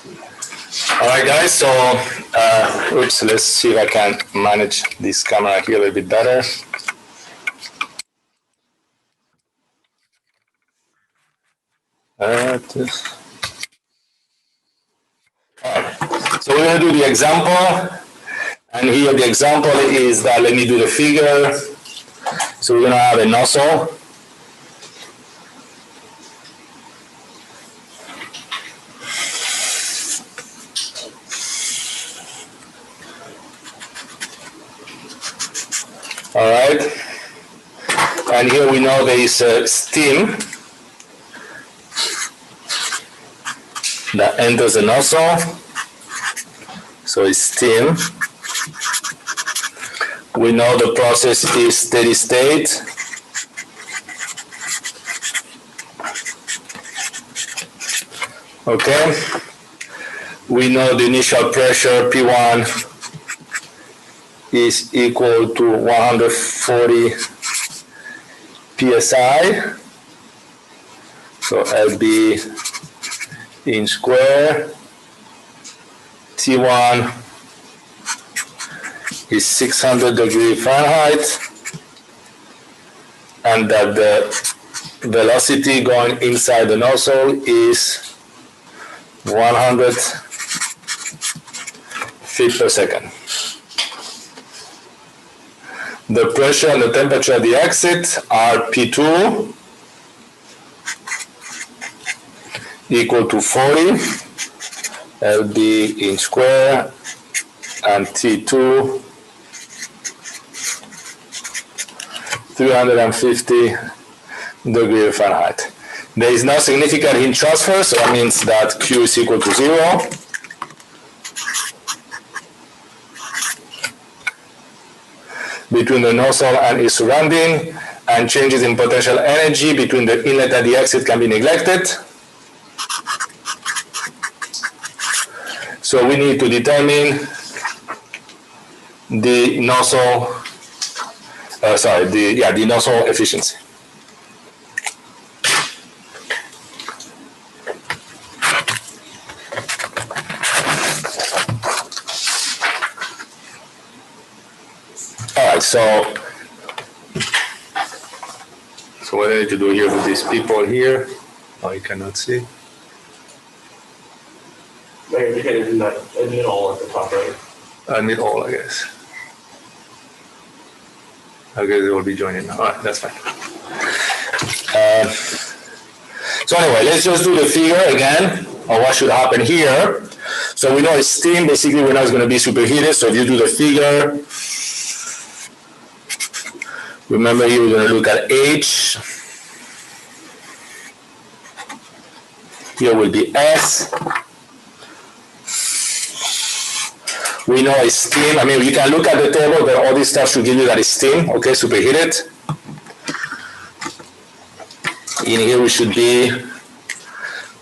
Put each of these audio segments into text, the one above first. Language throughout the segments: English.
All right, guys, so let's see if I can manage this camera here a little bit better. All right. So we're going to do the example, and here the example is that, let me do the figure. So we're going to have a nozzle. All right, and here we know there is steam that enters the nozzle, so it's steam. We know the process is steady state. Okay, we know the initial pressure P1 is equal to 140 psi, so LB inch square. T1 is 600 degrees Fahrenheit, and that the velocity going inside the nozzle is 100 feet per second. The pressure and the temperature at the exit are P2 equal to 40 LB inch square, and T2 350 degrees Fahrenheit. There is no significant heat transfer, so that means that Q is equal to 0. Between the nozzle and its surrounding, and changes in potential energy between the inlet and the exit can be neglected. So we need to determine the nozzle, the nozzle efficiency. So what I need to do here with these people here, you cannot see. Maybe you can admit all at the top right. Admit all, I guess. I guess they will be joining now. All right, that's fine. So anyway, let's just do the figure again of what should happen here. So we know it's steam. Basically, we know it's going to be superheated. So if you do the figure, remember here we're going to look at H. Here will be S. We know it's steam. I mean, you can look at the table, but all this stuff should give you that it's steam, okay, superheated. In here we should be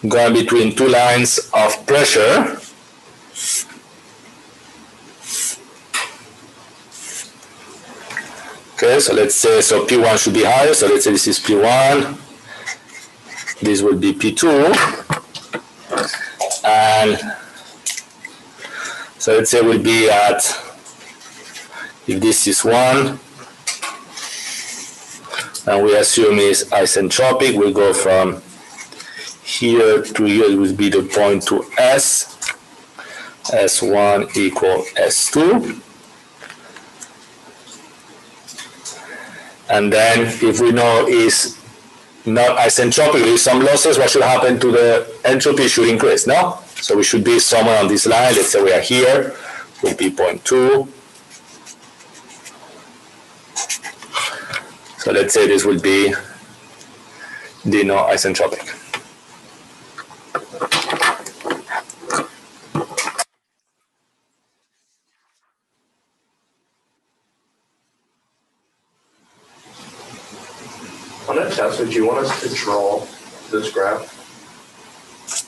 going between two lines of pressure. Okay, so let's say, so P1 should be higher, so let's say this is P1, this will be P2, and so let's say we'll be at, if this is 1, and we assume is isentropic, we'll go from here to here, it will be the point to S, S1 equal S2. And then if we know is not isentropic, there is some losses, what should happen to the entropy? Should increase, no? So we should be somewhere on this line. Let's say we are here, will be 0.2. So let's say this will be the no isentropic. On that test, would you want us to draw this graph?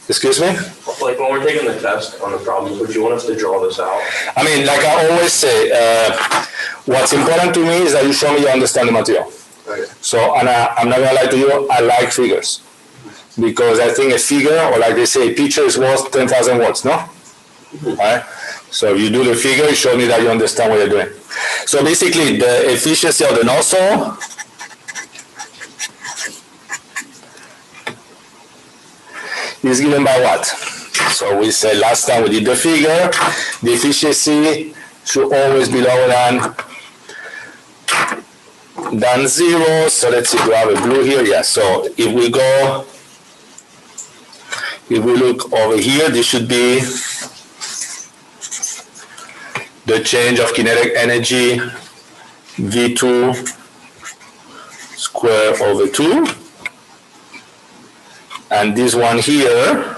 Excuse me? Like when we're taking the test on the problems, would you want us to draw this out? I mean, like I always say, what's important to me is that you show me you understand the material. Okay. So, and I'm not gonna lie to you, I like figures. because I think a figure, or like they say, a picture is worth 10,000 words, no? All right? So if you do the figure, it shows me that you understand what you're doing. So basically, the efficiency of the nozzle is given by what? So we said last time we did the figure, the efficiency should always be lower than 0. So let's see, do I have a blue here? Yeah, so if we look over here, this should be the change of kinetic energy V2 square over 2. And this one here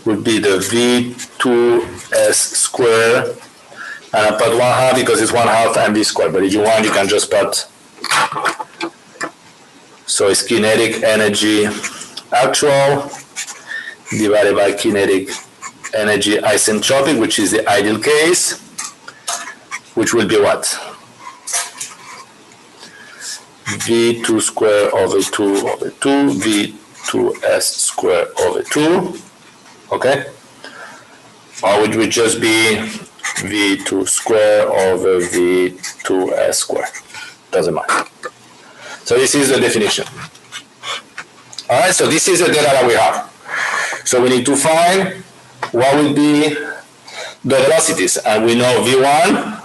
would be the V2S square. And I put 1/2 because it's 1/2 mv squared. But if you want, you can just put, so it's kinetic energy actual divided by kinetic energy isentropic, which is the ideal case, which will be what? V2 square over 2 over 2, V2S square over 2, okay? Or it would just be V2 square over V2S square. Doesn't matter. So this is the definition. All right, so this is the data that we have. So we need to find what will be the velocities. And we know V1,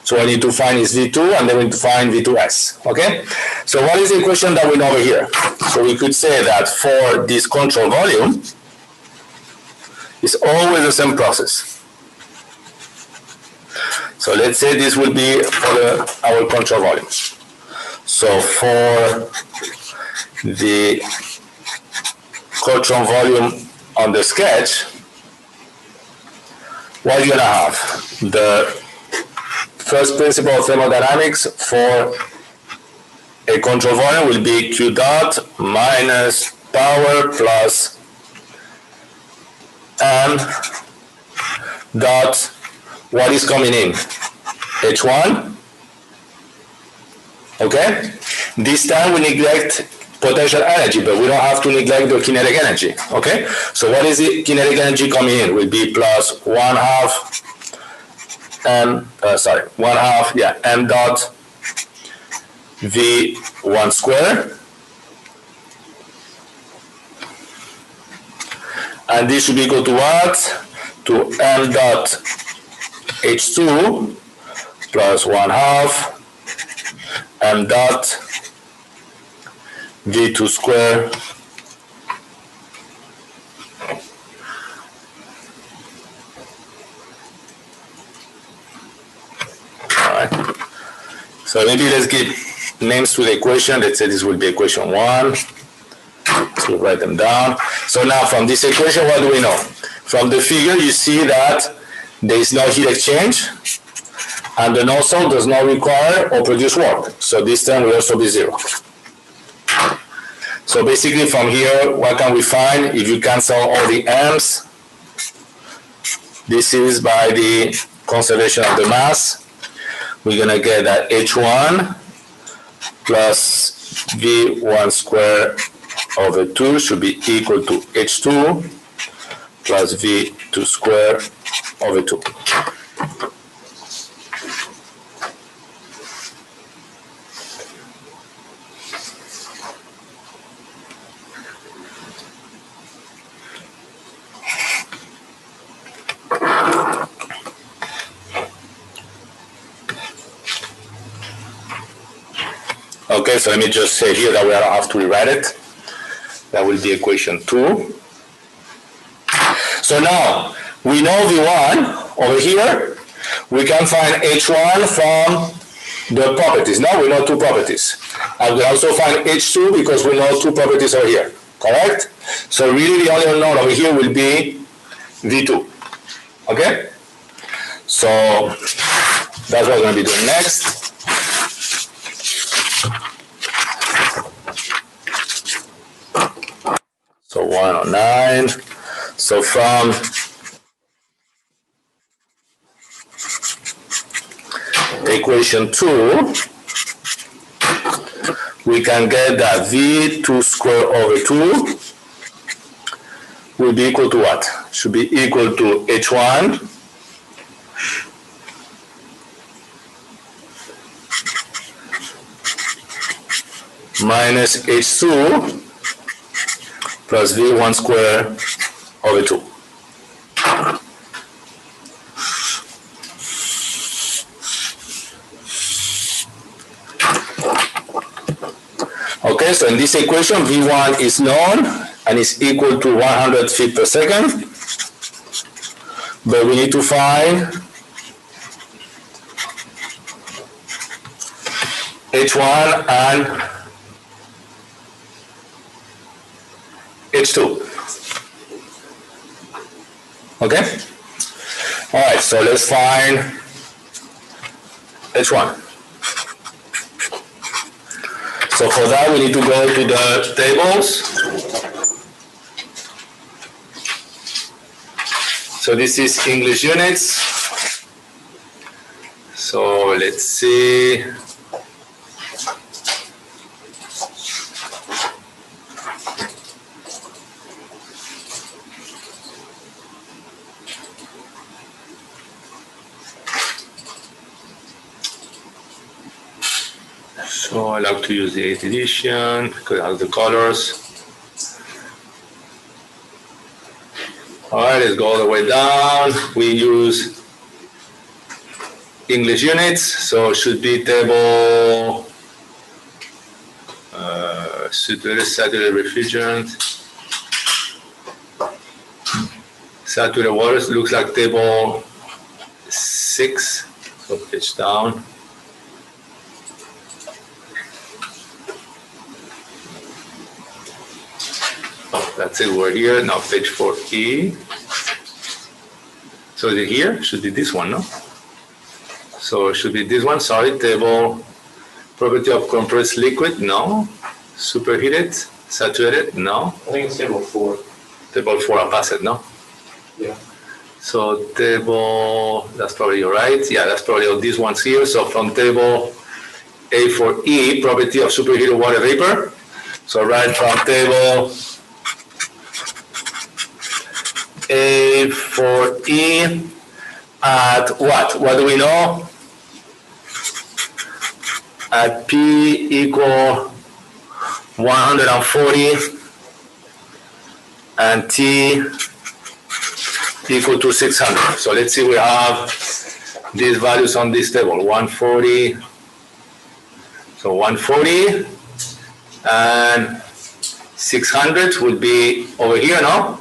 so what I need to find is V2, and then we need to find V2S, okay? So what is the equation that we know over here? So we could say that for this control volume, it's always the same process. So let's say this will be for our control volume. So for the control volume on the sketch, what are you gonna have? The first principle of thermodynamics for a control volume will be Q dot minus power plus M dot, what is coming in? H1, okay? This time we neglect potential energy, but we don't have to neglect the kinetic energy, okay? So what is the kinetic energy coming in? Will be plus 1/2 M dot V1 square. And this should be equal to what? To M dot H2 plus 1/2 M dot V2 square So maybe let's give names to the equation. Let's say this will be equation 1. So write them down. So now from this equation, what do we know? From the figure, you see that there is no heat exchange, and the nozzle does not require or produce work. So this term will also be 0. So basically from here, what can we find? If you cancel all the m's, this is by the conservation of the mass. We're going to get that H1 plus V1 squared over 2 should be equal to H2 plus V2 squared over 2. Okay, so let me just say here that we don't have to rewrite it. That will be equation 2. So now, we know V1 over here. We can find H1 from the properties. Now we know 2 properties. And we also find H2 because we know 2 properties over here. Correct? So really the only unknown over here will be V2. Okay? So that's what we're going to be doing next. So 109. So from equation 2, we can get that V2 squared over 2 will be equal to what? Should be equal to H1 minus H2 plus V1 squared over 2. Okay, so in this equation, V1 is known and is equal to 100 feet per second. But we need to find H1 and H2. Okay? All right, so let's find H1. So for that, we need to go to the tables. So this is English units. So let's see. So I like to use the 8th edition because it has the colors. All right, let's go all the way down. We use English units, so it should be table saturated refrigerant. Saturated waters looks like table 6, so pitch down. That's it, we're here. Now page 4E. So is it here? Should be this one, no? So it should be this one, sorry, table property of compressed liquid, no. Superheated, saturated, no. I think it's table 4. Table 4, I'll pass it, no? Yeah. So table, that's probably you're right. Yeah, that's probably all these ones here. So from table A4E, property of superheated water vapor. So right from table A4E at what? What do we know? At P equal 140 and T equal to 600. So let's see, we have these values on this table, 140. So 140 and 600 would be over here, no?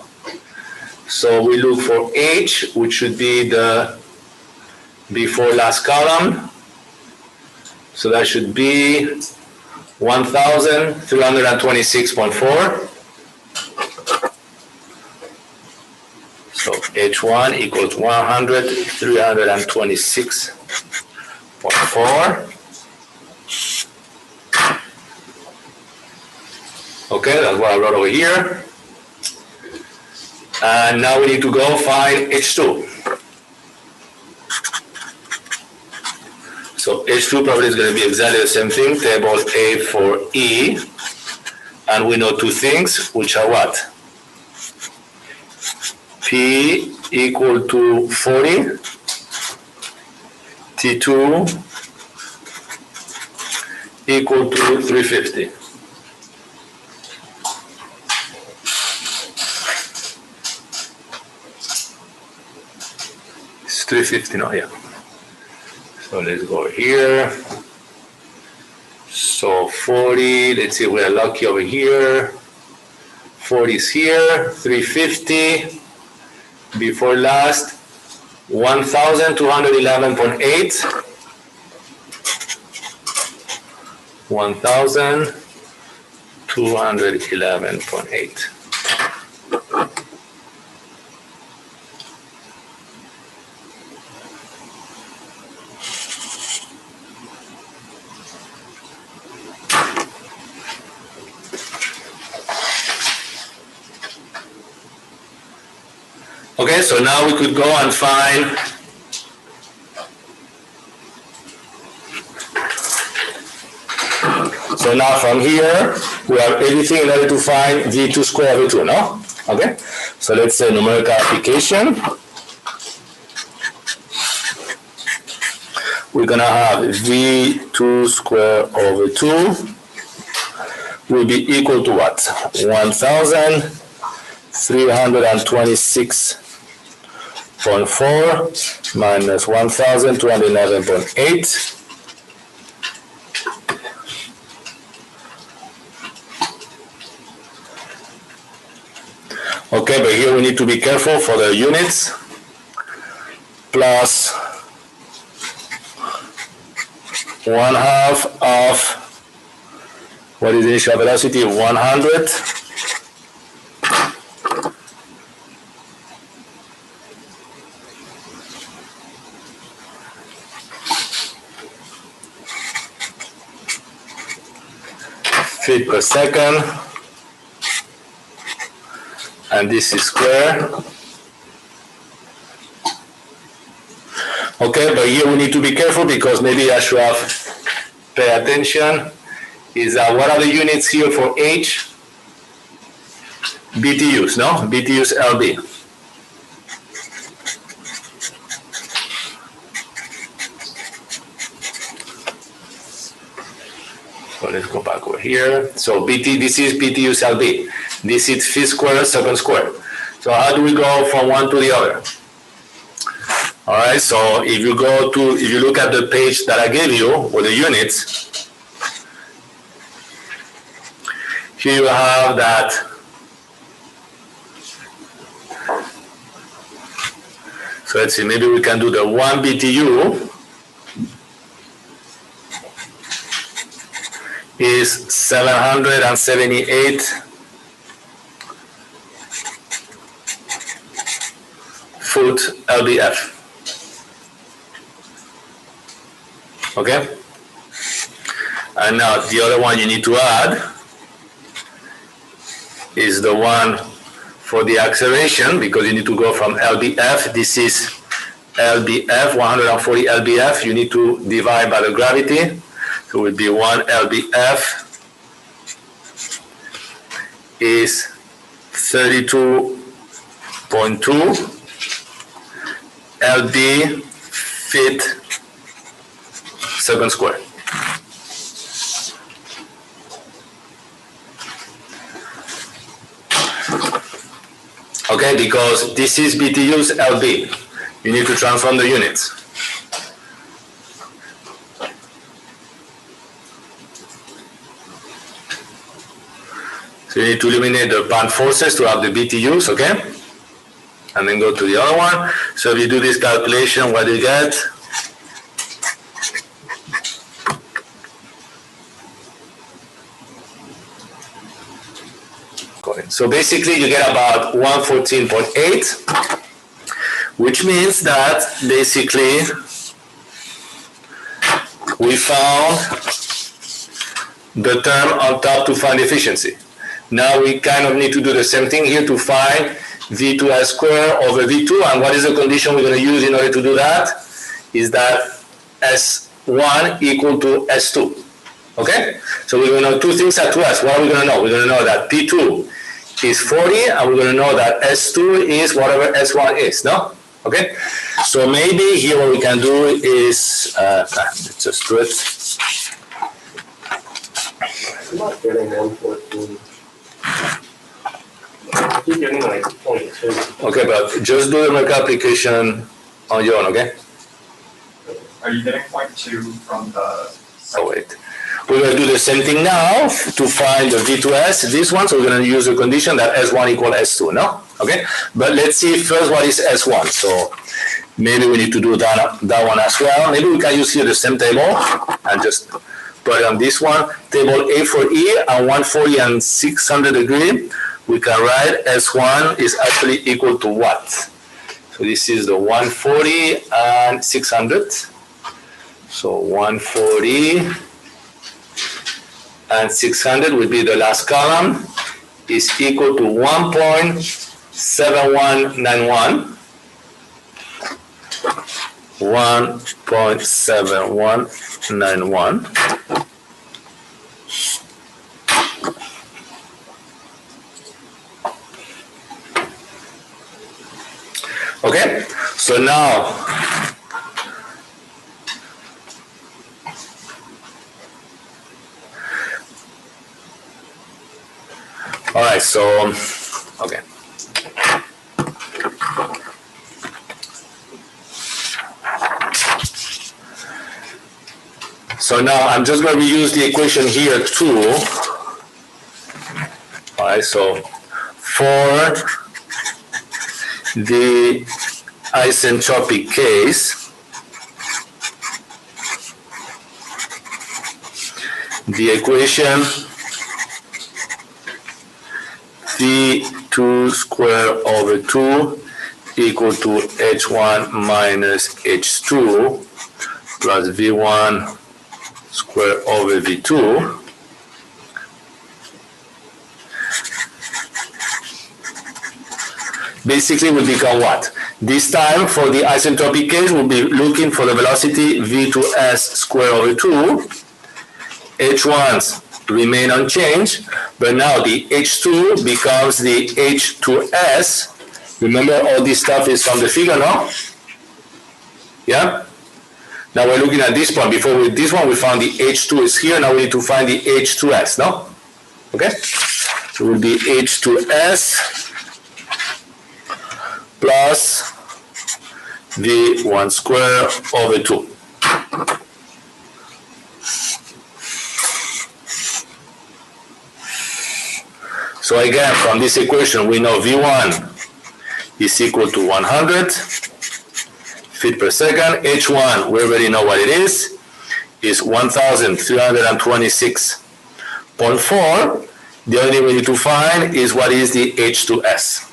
So we look for H, which should be the before last column. So that should be 1,326.4. So H1 equals 326.4. Okay, that's what I wrote over here. And now we need to go find H2. So H2 probably is going to be exactly the same thing, table A4E. And we know two things, which are what? P equal to 40, T2 equal to 350. It's 350 now, yeah. So let's go here. So 40, let's see, we're lucky over here. 40 is here, 350. Before last, 1,211.8. 1,211.8. Okay, so now we could go and find so So now from here, we have everything in order to find V2 square over 2, no? Okay? So let's say numerical application. We're gonna have V2 square over 2 will be equal to what? 1,326.4 minus 1,211.8. Okay, but here we need to be careful for the units. Plus 1/2 of, what is the initial velocity? 100. Feet per second. And this is square. Okay, but here we need to be careful because maybe I should have pay attention. Is what are the units here for H? BTUs, no? BTUs LB. So let's go back over here. So this is BTUs LB. This is feet square, second square. So how do we go from one to the other? All right, so if you look at the page that I gave you with the units, here you have that so let's see, maybe we can do the 1 BTU is 778 foot LBF. Okay? And now the other one you need to add is the one for the acceleration, because you need to go from LBF. This is LBF, 140 LBF. You need to divide by the gravity. So it would be 1 LBF is 32.2 LB feet second square. Okay, because this is BTUs LB. You need to transform the units. So you need to eliminate the band forces to have the BTUs, okay? And then go to the other one. So if you do this calculation, what do you get? So basically you get about 114.8, which means that basically we found the term on top to find efficiency. Now we kind of need to do the same thing here to find V2S square over V2, and what is the condition we're going to use in order to do that? Is that S1 equal to S2. Okay? So we're going to know two things at 2S. What are we going to know? We're going to know that P2 is 40, and we're going to know that S2 is whatever S1 is, no? Okay? So maybe here what we can do is, let's just do it. I'm not getting 114. I keep getting like 0.2. Okay, but just do the multiplication on your own, okay? Are you getting 0.2 from the... Oh, wait. We're going to do the same thing now to find the V2S, this one, so we're going to use the condition that S1 equals S2, no? Okay? But let's see first what is S1. So maybe we need to do that one as well. Maybe we can use here the same table and just put it on this one. Table A for E and 140 and 600 degree. We can write S1 is actually equal to what? So this is the 140 and 600. So 140 and 600 would be the last column, is equal to 1.7191. 1.7191. Okay, so now all right, so okay. So now I'm just going to reuse the equation here too. All right, so for the isentropic case, the equation V2 squared over 2 equal to H1 minus H2 plus V1 squared over V2 basically will become what? This time for the isentropic case, we'll be looking for the velocity V2s squared over 2. H1s remain unchanged, but now the H2 becomes the H2s. Remember, all this stuff is from the figure, no? Yeah? Now we're looking at this point. Before with this one, we found the H2 is here. Now we need to find the H2s, no? Okay? So it will be H2s plus V1 squared over 2. So again, from this equation, we know V1 is equal to 100 feet per second. H1, we already know what it is 1,326.4. The only thing we need to find is what is the H2s.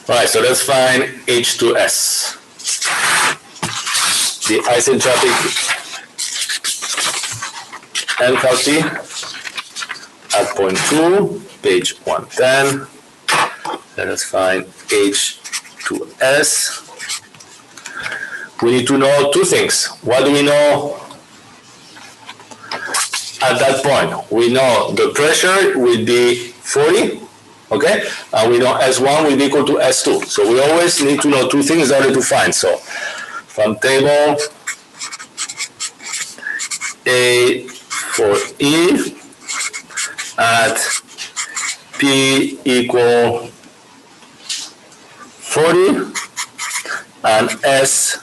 All right, so let's find H2s. The isentropic enthalpy at point 2, page 110. Let us find H2s. We need to know two things. What do we know at that point? We know the pressure will be 40, okay? And we know S1 will be equal to S2. So we always need to know two things in order to find. So from table A for E at P equal 40 and S,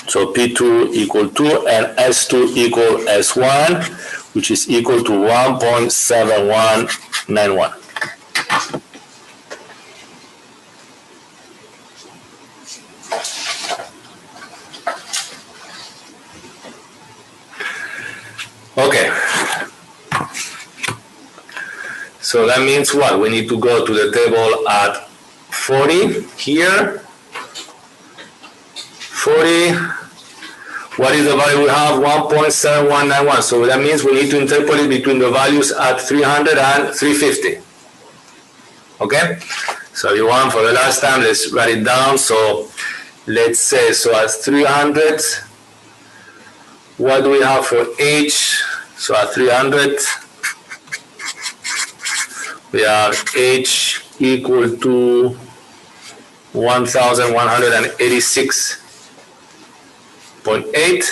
so P2 equal 2 and S2 equal S1, which is equal to 1.7191. Okay, so that means what? We need to go to the table at 40 here. 40, what is the value we have? 1.7191. So that means we need to interpolate between the values at 300 and 350. Okay, so you want for the last time, let's write it down. So let's say, so at 300, what do we have for H? So at 300, we have H equal to 1,186.8.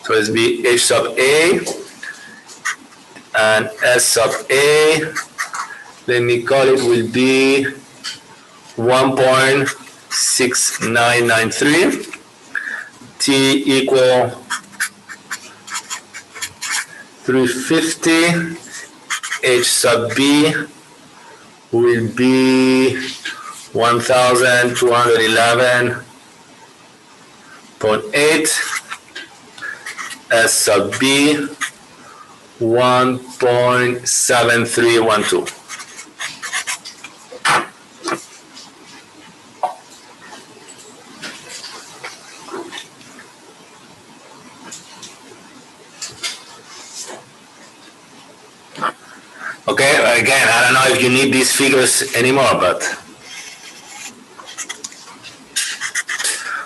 So it's be H sub A and S sub A. Let me call it will be 1.6993. T equal 350. H sub B will be 1,211.8. S sub B 1.7312. Okay, again, I don't know if you need these figures anymore, but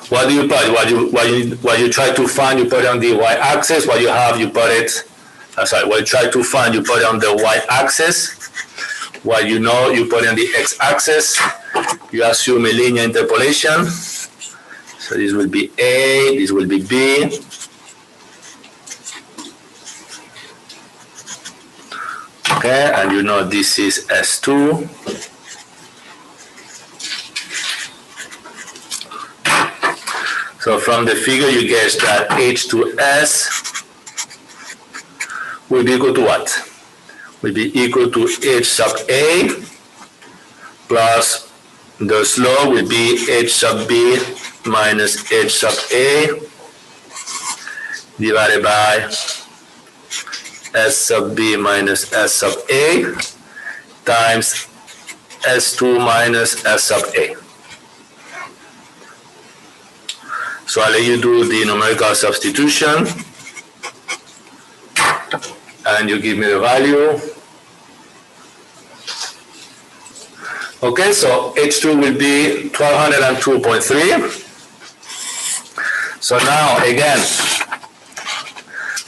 what do you put? What you try to find, you put it on the y-axis. What you have, you put it sorry, what you try to find, you put on the y-axis. What you know, you put on the x-axis. You assume a linear interpolation. So this will be A, this will be B. Okay, and you know this is S2. So from the figure you get that H to S will be equal to what? Will be equal to H sub A plus the slope will be H sub B minus H sub A divided by S sub B minus S sub A times S2 minus S sub A. So I'll let you do the numerical substitution and you give me the value. Okay, so H2 will be 1202.3. So now again,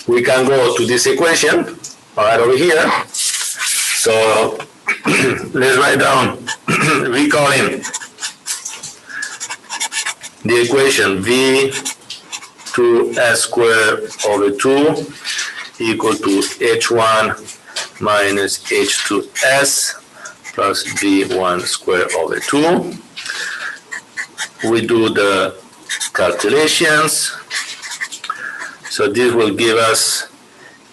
we can go to this equation, right over here. So let's write down, recalling the equation V2S squared over 2 equal to H1 minus H2S plus V1 squared over 2. We do the calculations. So this will give us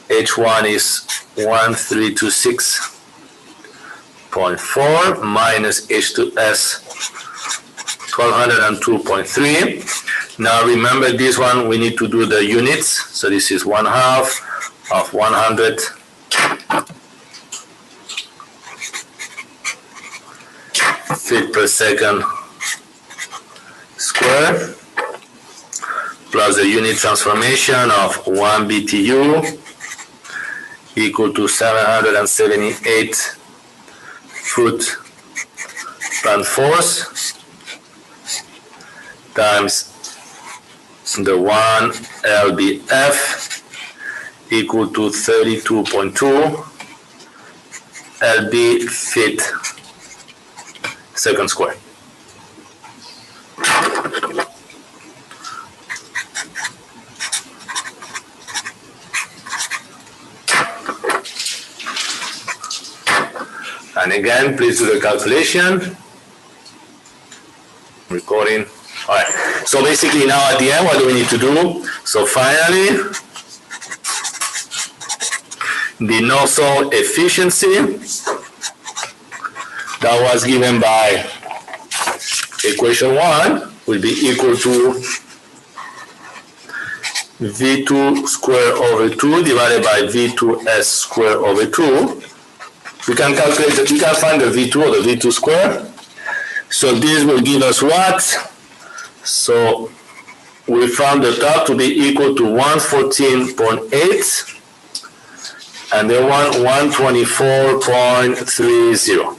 H1 is 1326.4 minus H2S 1202.3. Now remember this one, we need to do the units. So this is 1/2 of 100 feet per second square plus the unit transformation of 1 BTU equal to 778 foot-pound-force times the 1 lbf equal to 32.2 lb feet second square. And again, please do the calculation. Recording. All right. So basically now at the end, what do we need to do? So finally, the nozzle efficiency that was given by equation 1 will be equal to V2 squared over 2 divided by V2S squared over 2. We can calculate that, we can find the V2 or the V2 squared. So this will give us what? So we found the top to be equal to 114.8 and the one 124.30.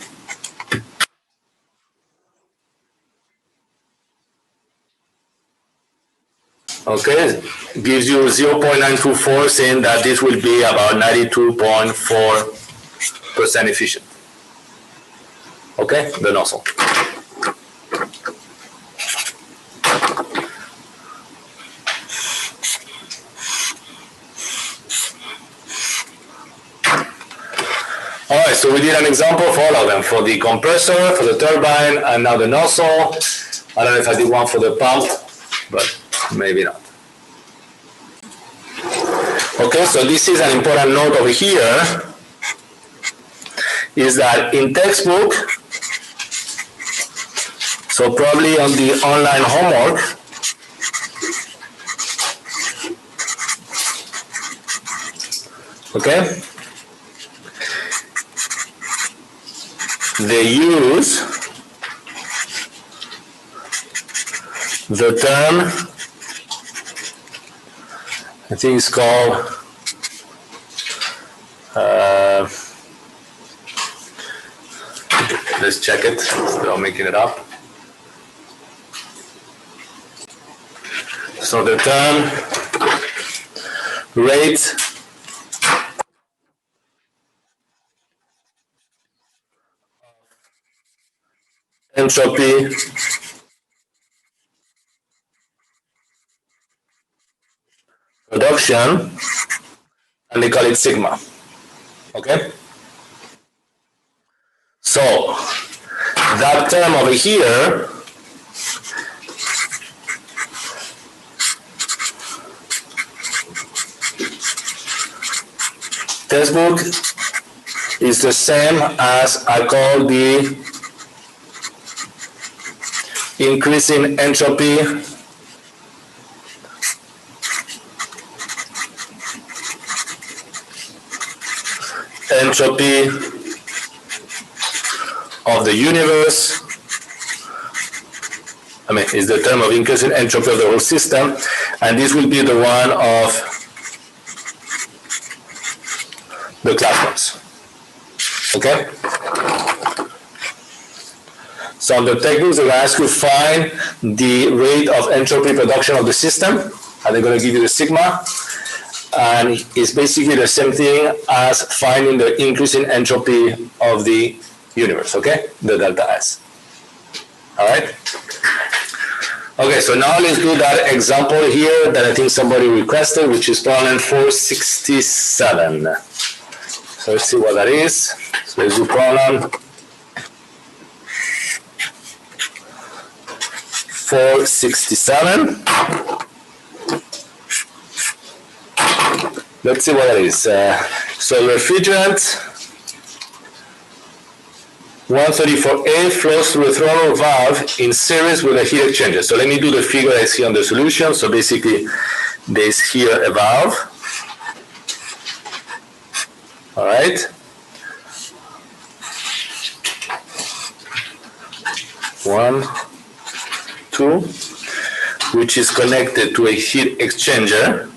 Okay, gives you 0.924, saying that this will be about 92.4% efficient. Okay, the nozzle. All right, so we did an example for all of them, for the compressor, for the turbine, and now the nozzle. I don't know if I did one for the pump, but maybe not. Okay, so this is an important note over here, is that in textbook, so probably on the online homework, okay, they use the term, I think it's called let's check it without making it up. So the term rate entropy production, and they call it sigma. Okay? So that term over here textbook is the same as I call the increasing entropy of the universe. I mean, is the term of increasing entropy of the whole system, and this will be the one of the classrooms. Okay? So on the textbooks, they're going to ask you to find the rate of entropy production of the system, and they're going to give you the sigma, and it's basically the same thing as finding the increasing entropy of the universe, okay? The delta S. All right? Okay, so now let's do that example here that I think somebody requested, which is problem 467. So let's see what that is. So let's do problem 467. Let's see what that is. So refrigerant 134A flows through a throttle valve in series with a heat exchanger. So let me do the figure I see on the solution. So basically, there's here a valve. All right. One, two, which is connected to a heat exchanger.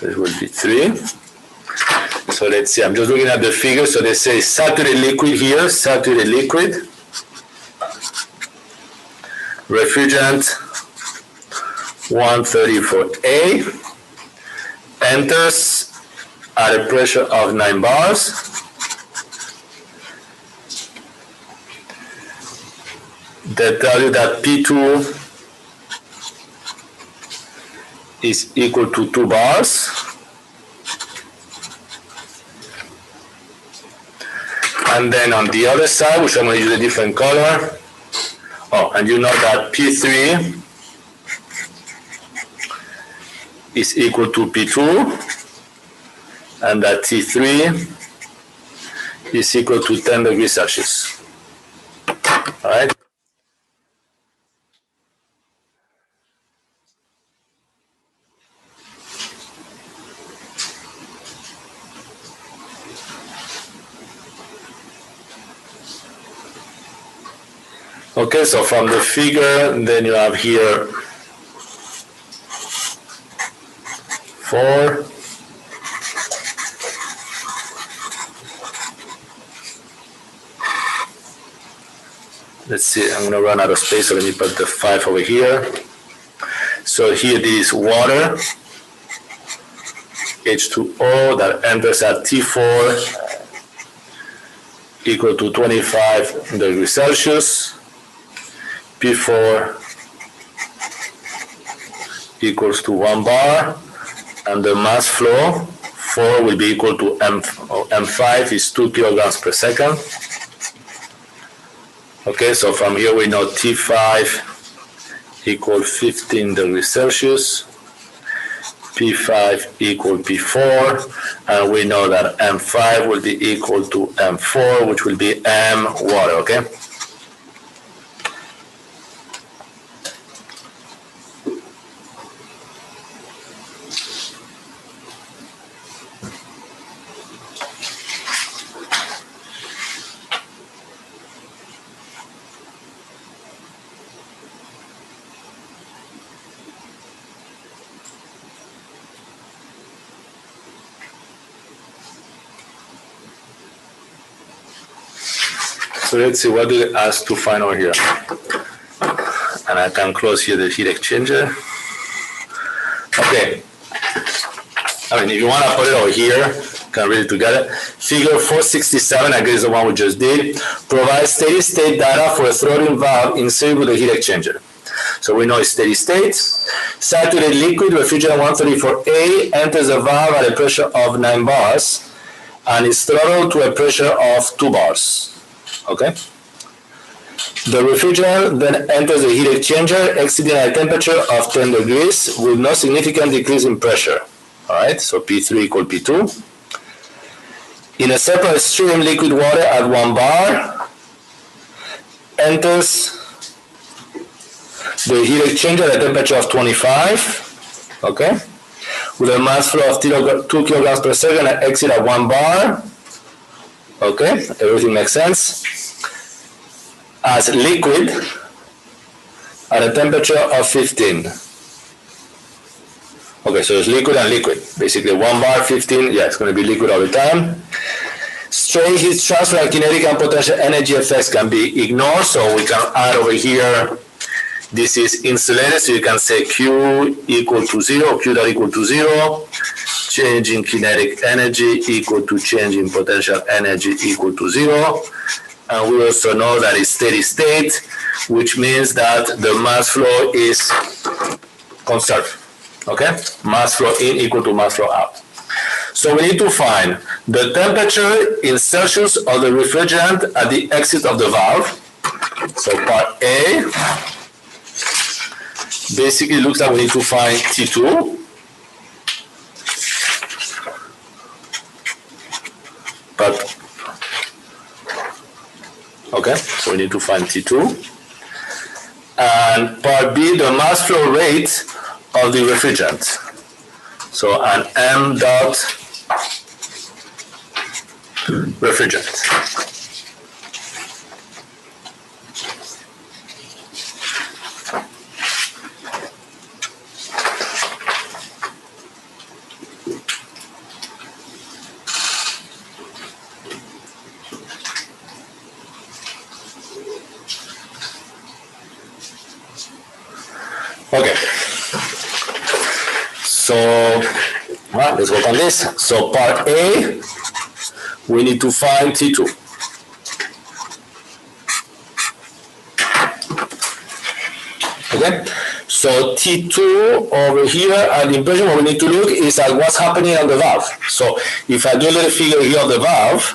This will be 3. So let's see, I'm just looking at the figure. So they say saturated liquid here, saturated liquid. Refrigerant 134A enters at a pressure of 9 bars. They tell you that P2 is equal to 2 bars. And then on the other side, which I'm going to use a different color, and you know that P3 is equal to P2, and that T3 is equal to 10 degrees Celsius. All right? Okay, so from the figure, then you have here 4. Let's see, I'm gonna run out of space, so let me put the 5 over here. So here this is water, H2O, that enters at T4 equal to 25 degrees Celsius. P4 equals to 1 bar, and the mass flow 4 will be equal to M5 is 2 kilograms per second. Okay, so from here we know T5 equals 15 degrees Celsius, P5 equal P4, and we know that M5 will be equal to M4, which will be M water, okay? So So let's see, what do they ask to find over here? And I can close here the heat exchanger. Okay. I mean, if you want to put it over here, can read it together. Figure 467, I guess the one we just did, provides steady state data for a throttling valve inserted with a heat exchanger. So we know it's steady state. Saturated liquid, refrigerant 134A, enters the valve at a pressure of 9 bars and is throttled to a pressure of 2 bars. Okay? The refrigerant then enters the heat exchanger, exiting at a temperature of 10 degrees with no significant decrease in pressure. All right, so P3 equal P2. In a separate stream, liquid water at 1 bar enters the heat exchanger at a temperature of 25, okay, with a mass flow of 2 kilograms per second and exit at 1 bar. Okay, everything makes sense. As liquid at a temperature of 15. Okay, so it's liquid and liquid. Basically 1 bar, 15, yeah, it's going to be liquid all the time. Straight heat transfer and kinetic and potential energy effects can be ignored, so we can add over here, this is insulated, so you can say Q equal to 0, Q dot equal to 0, change in kinetic energy equal to change in potential energy equal to 0. And we also know that it's steady state, which means that the mass flow is conserved. Okay? Mass flow in equal to mass flow out. So we need to find the temperature in Celsius of the refrigerant at the exit of the valve. So part A basically looks like we need to find T2. But okay, so we need to find T2. And part B, the mass flow rate of the refrigerant. So an M dot refrigerant. Okay. So, well, let's work on this. So part A, we need to find T2. Okay, so T2 over here at the impression, what we need to look is at what's happening on the valve. So if I do a little figure here of the valve,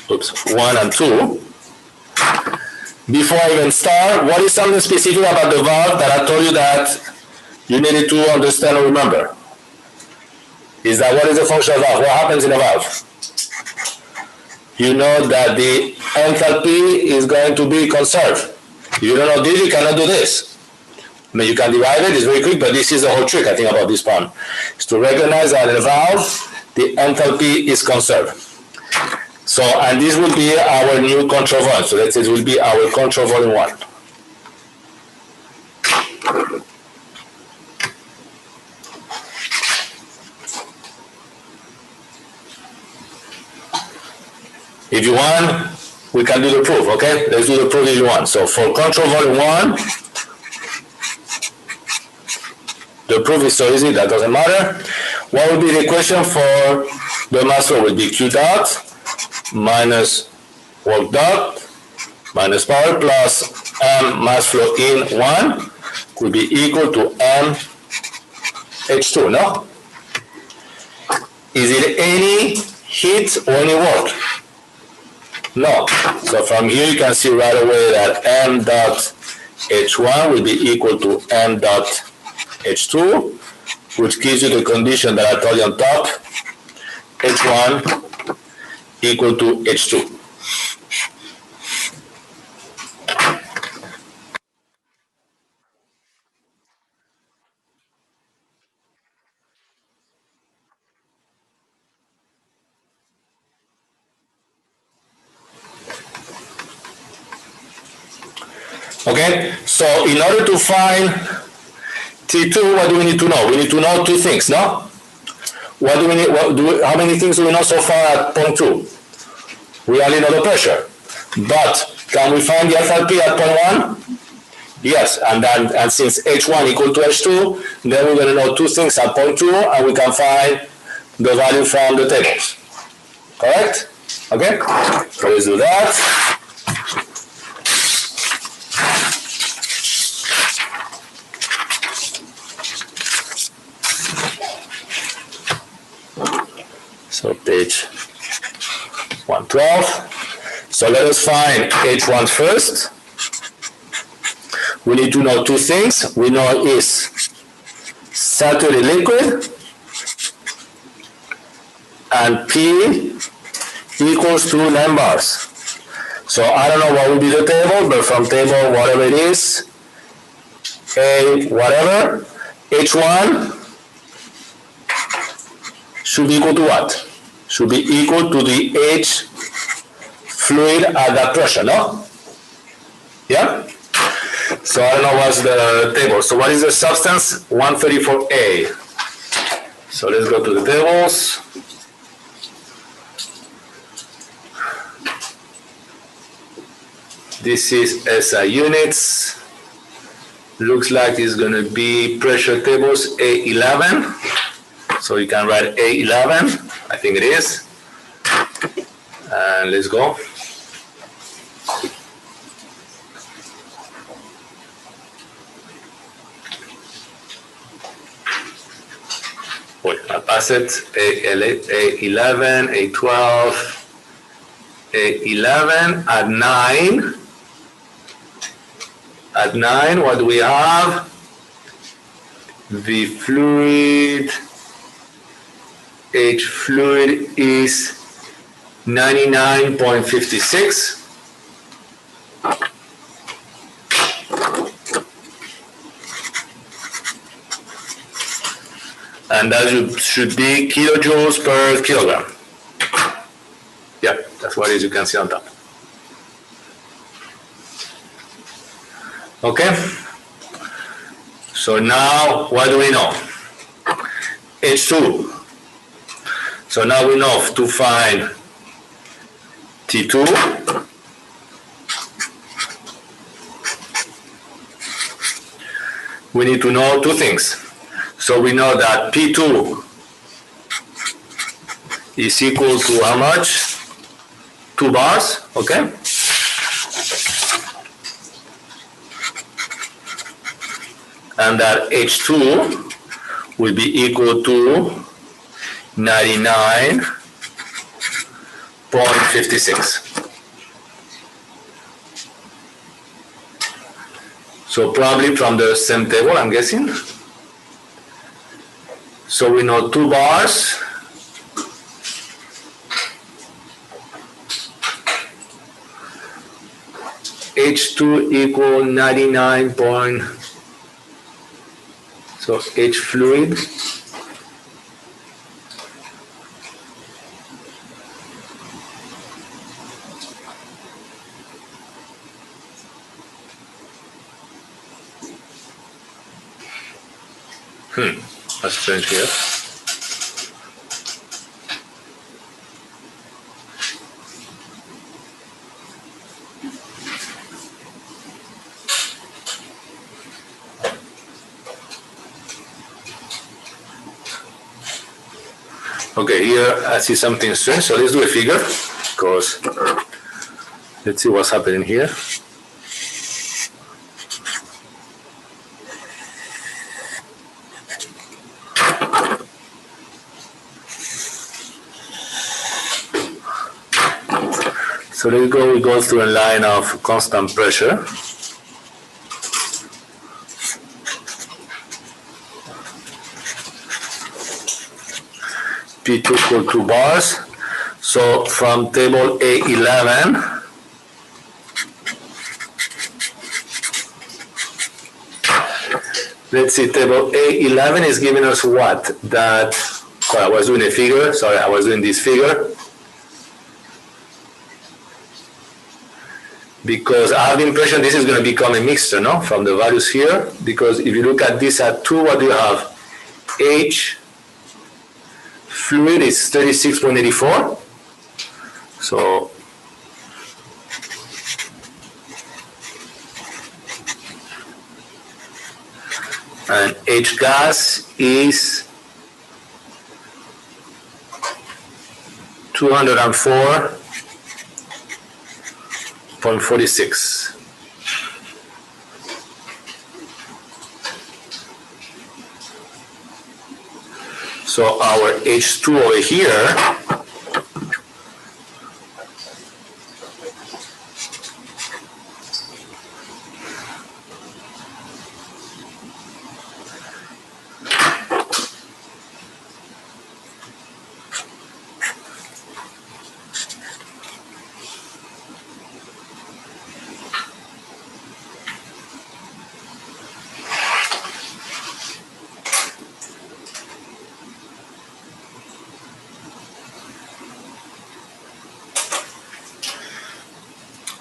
oops, 1 and 2. Before I even start, what is something specific about the valve that I told you that you needed to understand or remember? Is that what is the function of the valve? What happens in a valve? You know that the enthalpy is going to be conserved. If you don't know this, you cannot do this. I mean, you can derive it, it's very quick, but this is the whole trick, I think, about this one. Is to recognize that in a valve, the enthalpy is conserved. So, and this will be our new control volume. So let's say it will be our control volume 1. If you want, we can do the proof, okay? Let's do the proof if you want. So for control volume 1, the proof is so easy, that doesn't matter. What would be the equation for the mass flow? Will be Q dot minus work dot minus power plus M mass flow in 1 could be equal to M H2, no? Is it any heat or any work? No. So from here you can see right away that M dot H1 will be equal to M dot H2, which gives you the condition that I told you on top, H1 equal to H2. Okay, so in order to find T2, what do we need to know? We need to know two things, no? what do we need? How many things do we know so far at point 2? We only know the pressure. But can we find the enthalpy at point 1? Yes, and since H1 equal to H2, then we're going to know 2 things at point 2, and we can find the value from the tables. Correct? Okay? So let's do that. So page 112. So let us find H1 first. We need to know 2 things. We know is saturated liquid and P equals to 9 bars. So I don't know what will be the table, but from table, whatever it is, A whatever, H1 should be equal to what? Should be equal to the H fluid at that pressure, no? Yeah? So I don't know what's the table. So what is the substance? 134A. So let's go to the tables. This is SI units. Looks like it's going to be pressure tables A11. So you can write A11. I think it is. And let's go. Wait, I pass it. A11, A12, A11 at 9. At 9, what do we have? The fluid, H fluid is 99.56. And that should be kilojoules per kilogram. Yeah, that's what it is, you can see on top. Okay? So now, what do we know? H2. So now we know to find T2. We need to know 2 things. So we know that P2 is equal to how much? 2 bars, okay? And that H2 will be equal to 99.56. So probably from the same table, I'm guessing. So we know 2 bars. H2 equal 99. So H fluid that's strange here. Okay, here I see something strange, so let's do a figure, because let's see what's happening here. So we go through a line of constant pressure. P2 equal 2 bars. So from table A11, let's see, table A11 is giving us what? That, I was doing a figure, sorry, I was doing this figure. Because I have the impression this is going to become a mixture, no? From the values here. Because if you look at this at 2, what do you have? H fluid is 36.84. So and H gas is 204.46. So our H2 over here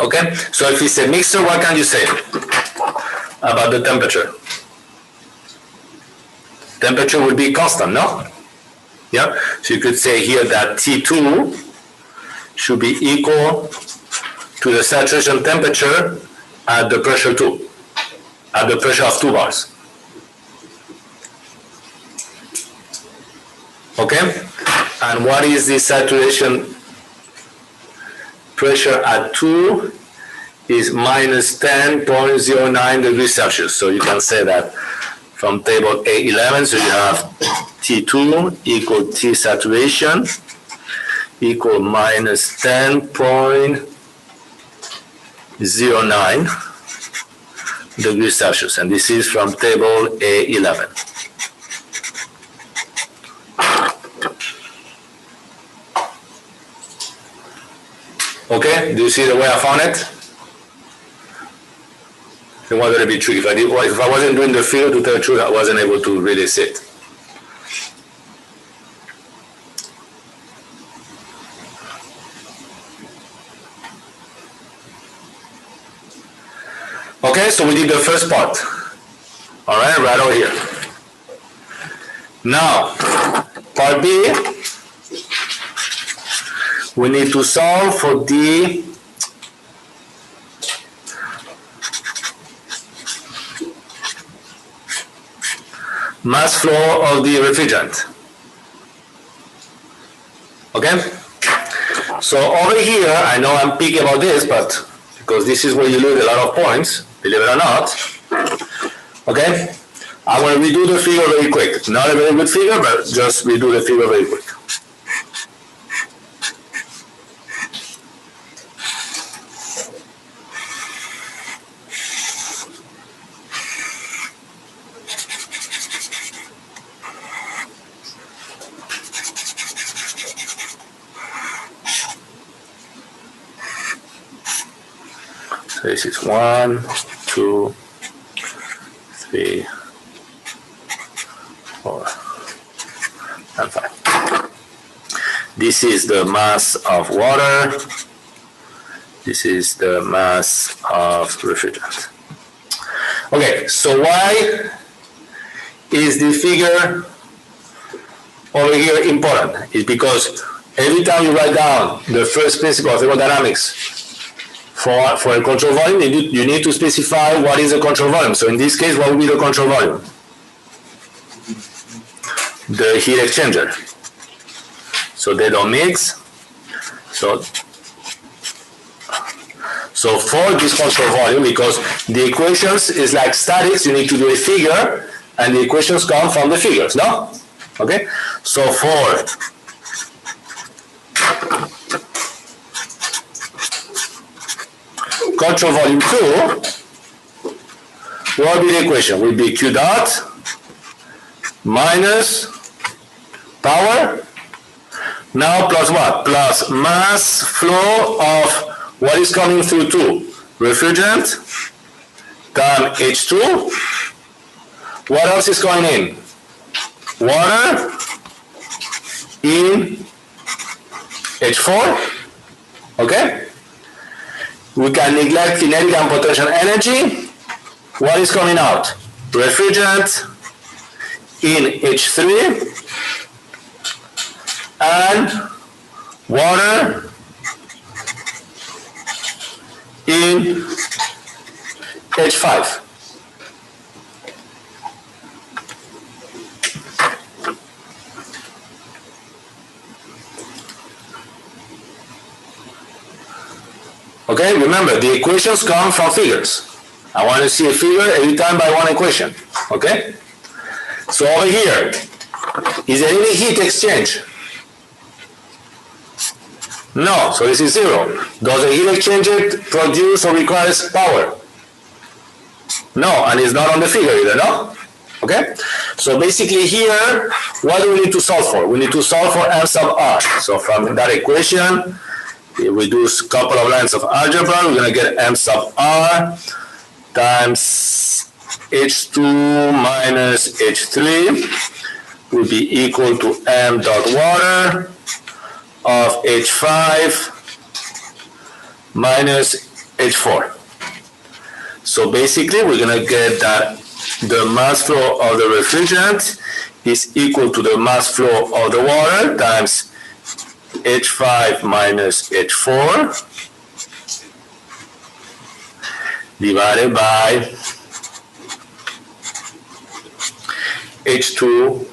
okay, so if it's a mixture, what can you say about the temperature? Temperature would be constant, no? Yeah, so you could say here that T2 should be equal to the saturation temperature at the pressure 2, at the pressure of 2 bars. Okay, and what is the saturation pressure at 2 is minus 10.09 degrees Celsius. So you can say that from table A11, so you have T2 equal T saturation equal minus 10.09 degrees Celsius. And this is from table A11. Okay, do you see the way I found it? It wasn't a bit tricky. If I wasn't doing the figure, to tell the truth, I wasn't able to really see it. Okay, so we did the first part. All right over here. Now, part B, we need to solve for the mass flow of the refrigerant. Okay? So over here, I know I'm picky about this, but because this is where you lose a lot of points, believe it or not. Okay? I'm going to redo the figure very quick. Not a very good figure, but just redo the figure very quick. So this is 1, 2, 3, 4, and 5. This is the mass of water. This is the mass of refrigerant. Okay, so why is the figure over here important? It's because every time you write down the first principle of thermodynamics for a control volume, you need to specify what is the control volume. So in this case, what would be the control volume? The heat exchanger. So they don't mix. So for this control volume, because the equations is like statics, you need to do a figure, and the equations come from the figures, no? Okay? So for control volume 2, what will be the equation? Will be Q dot minus power, now plus what? Plus mass flow of what is coming through 2? Refrigerant times H2. What else is going in? Water in H4. Okay? We can neglect kinetic and potential energy. What is coming out? Refrigerant in H3 and water in H5. Okay, remember the equations come from figures. I want to see a figure every time by one equation. Okay? So over here, is there any heat exchange? No, so this is zero. Does the heat exchanger produce or requires power? No, and it's not on the figure either, no? Okay? So basically here, what do we need to solve for? We need to solve for m sub r. So from that equation, if we do a couple of lines of algebra, we're going to get m sub r times H2 minus H3 will be equal to m dot water of H5 minus H4. So basically, we're going to get that the mass flow of the refrigerant is equal to the mass flow of the water times H5 minus H4 divided by H2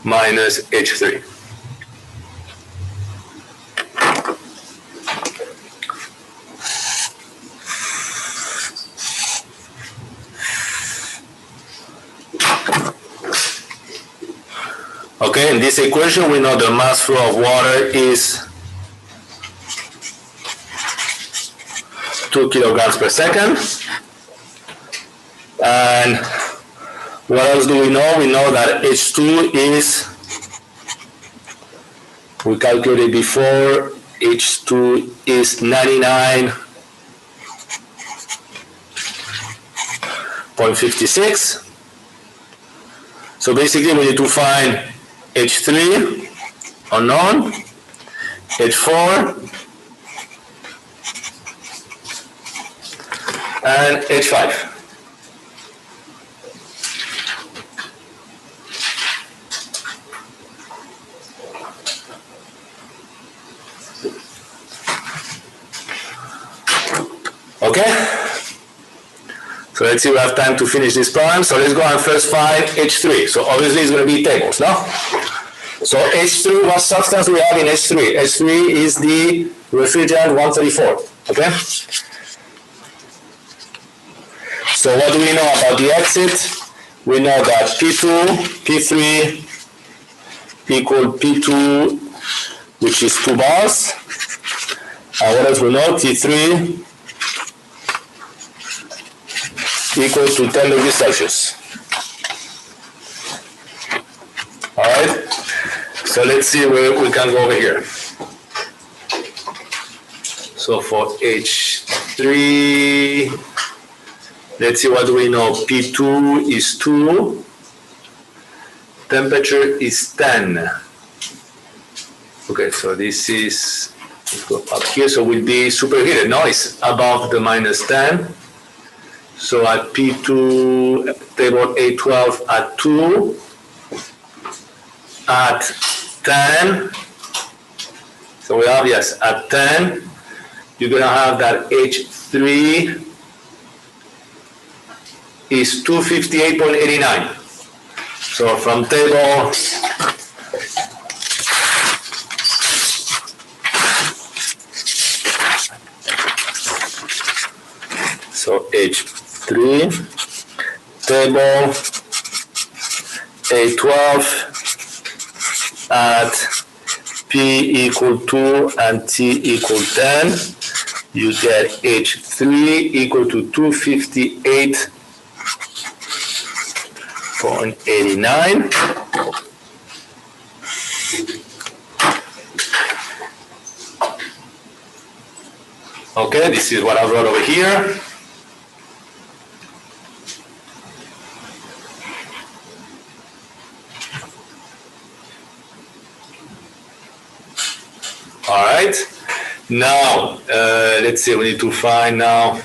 minus H3. Okay, in this equation, we know the mass flow of water is 2 kilograms per second. And what else do we know? We know that H2 is, we calculated before, H2 is 99.56. So basically, we need to find H3 unknown, H4, and H5. Okay? So let's see, we have time to finish this problem. So let's go and first find H3. So obviously it's going to be tables, no? So H3, what substance we have in H3? H3 is the refrigerant 134, okay? So what do we know about the exit? We know that P2, P3 equal P2, which is 2 bars. And what else we know? T3 equal to 10 degrees Celsius. All right? So let's see where we can go over here. So for H3, let's see, what do we know? P2 is 2, temperature is 10. Okay, so this is, let's go up here, so we'll be superheated. No, it's above the minus 10. So at P2, table A12 at 2, at 10, so we have, yes, at 10, you're going to have that H3 is 258.89. So from table so H3 table A12 at P equal 2 and T equal 10, you get H3 equal to 258.89. Okay, this is what I wrote over here. All right, now let's see, we need to find now,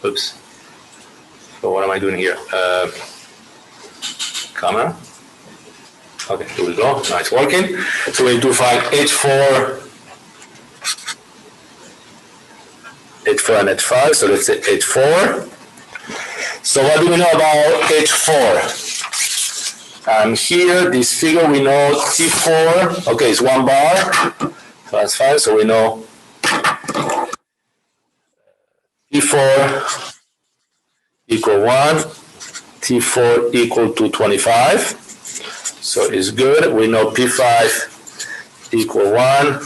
oops, so what am I doing here? Camera, Okay, here we go. Now it's working. So we need to find H4 and H5. So let's say H4. So what do we know about H4? And here, this figure, we know T4, okay, it's 1 bar. So that's fine. So we know T4 equal 1, T4 equal to 25. So it's good. We know P5 equal 1,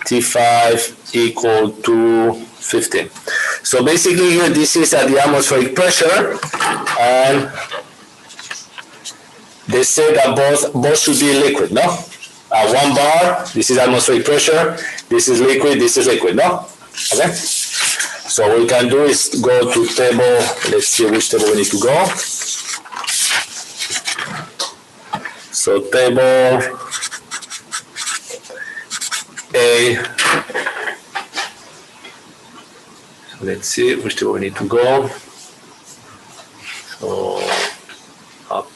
T5 equal to 15. So basically here, this is at the atmospheric pressure, and they say that both should be liquid, no? At 1 bar, this is atmospheric pressure, this is liquid, no? Okay? So what we can do is go to table, let's see which table we need to go. So table A, let's see which table we need to go. So up.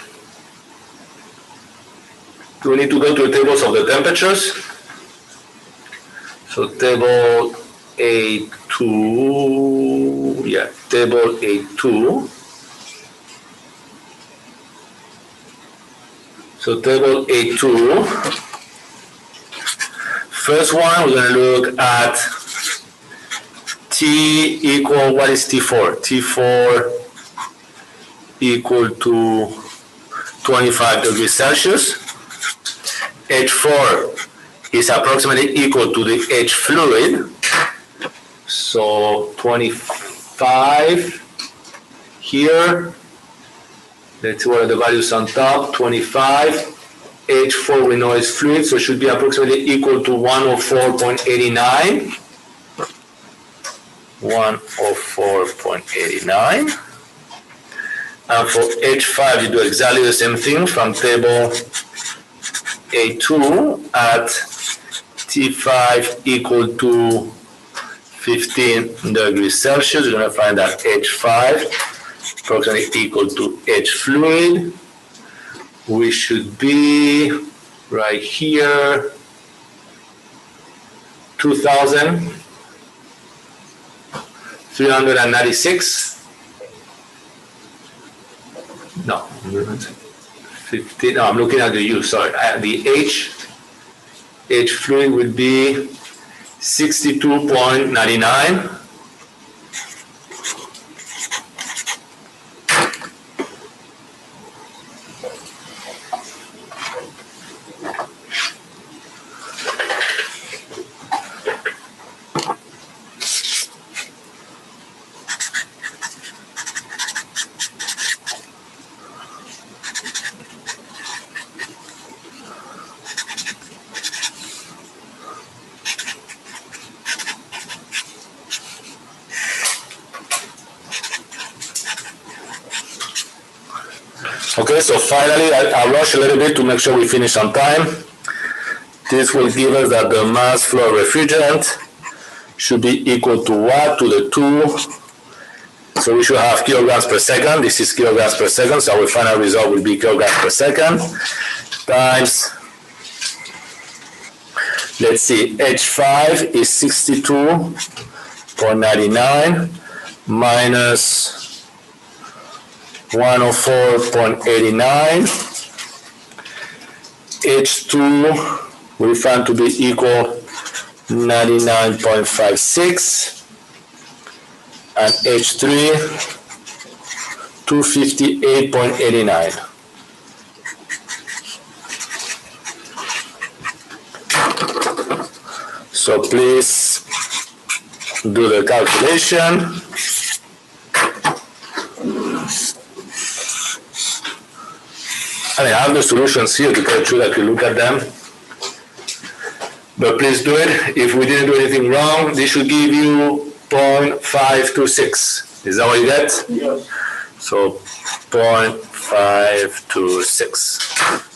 Do we need to go to the tables of the temperatures? So table A2, yeah, table A2. So table A2, first one, we're going to look at T equal, what is T4? T4 equal to 25 degrees Celsius. H4 is approximately equal to the H fluid. So 25 here. Let's see what are the values on top. 25. H4 we know is fluid, so it should be approximately equal to 104.89. 104.89. And for H5, you do exactly the same thing from table A2 at T5 equal to 15 degrees Celsius. You're going to find that H5 approximately equal to H fluid. We should be right here, 2,396. No, 15. No, I'm looking at the U. Sorry, the H fluid would be 62.99. Okay, so finally, I'll rush a little bit to make sure we finish on time. This will give us that the mass flow of refrigerant should be equal to what? To the 2. So we should have kilograms per second. This is kilograms per second, so our final result will be kilograms per second times, let's see, H5 is 62.99 minus 104.89. H2 we find to be equal 99.56, and H3 258.89. So please do the calculation. I have the solutions here to make sure that you look at them. But please do it. If we didn't do anything wrong, this should give you 0.526. Is that what you get? Yes. So 0.526.